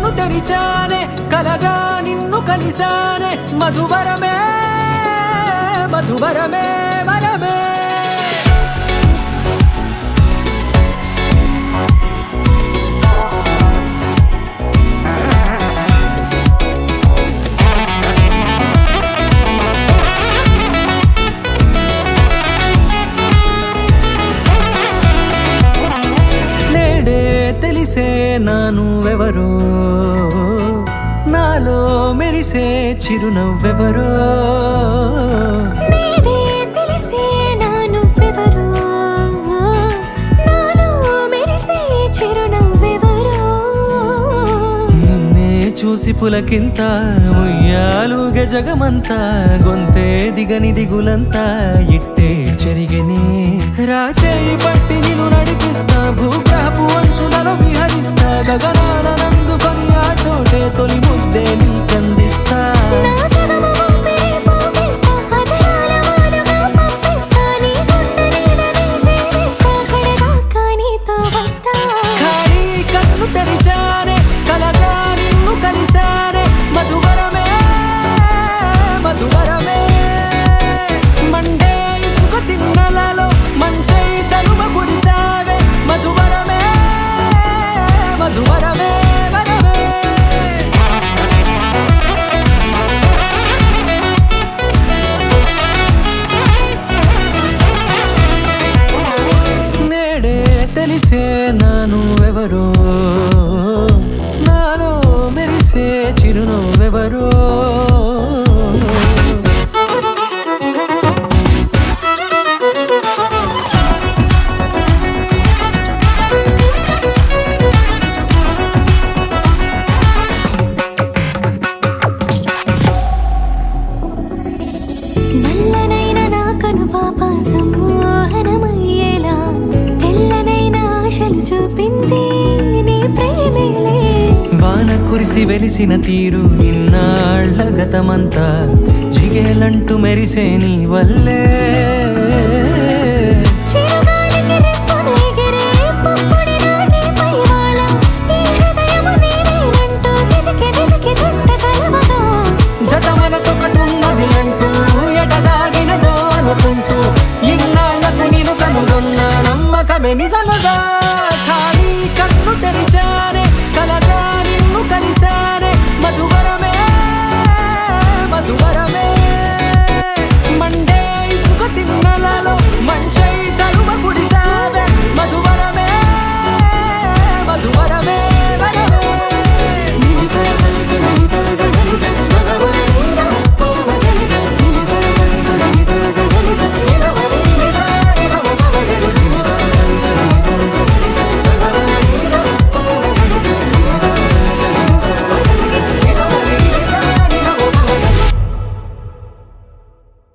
కన్ను తెరిచానే కలగా నిన్ను కలిసానే మధువరమే మధువరమే వరమే తెలిసే నానువెవరో నాలో మెరిసే చిరునవ్వెవరో నేడే తెలిసే నానువెవరో నాలో మెరిసే చిరునవ్వెవరో నిన్నే చూసి పులకింత ఉయ్యాలుగే జగమంతా గొంతే దిగని దిగులంతా ఇట్టే చెరిగనే రాచేయి పట్టి నిన్ను నడిపిస్తా భూగ్రహపు అంచులలో విహరిస్తా గగనాల నందుకొని ఆ చోటే తొలి ముద్దే నీకందిస్తా నా సగము ఊపిరి పోగేస్తా అధరాల వాలుగా పంపిస్తా నీ గుండె నీడనే చేరేస్తా కడదాకా నీతో వస్తా ఖాళీ కన్ను తెరిచానే కలగా నిన్ను కలిసానే మధువరమే మధువరమే మండే ఇసుక తిన్నలలో మంచై చలువ కురిసావే మధువరమే మధువరమే వరమే నేడే తెలిసే నానువెవరో నాలో మెరిసే చిరునవ్వెవరో నల్లనైన నా కనుపాప సమ్మోహనమయ్యేలా తెల్లనైన ఆశలు చూపింది నీ ప్రేమేలే వాన కురిసి వెలిసిన తీరు ఇన్నాళ్ల గతమంతా జిగేలంటూ మెరిసే నీ వల్లే చిరుగాలికి రెప్పను ఎగిరే పుప్పొడిన నీపై వాళ ఈ హృదయము నీదేనంటూ వెతికి వెతికి చుట్ట కలవగా జత మనసొకటున్నది అంటూ ఎటదాగినదో అనుకుంటూ ఇన్నాళ్లకు నేను కనుగొన్న నమ్మకమే నిజముగా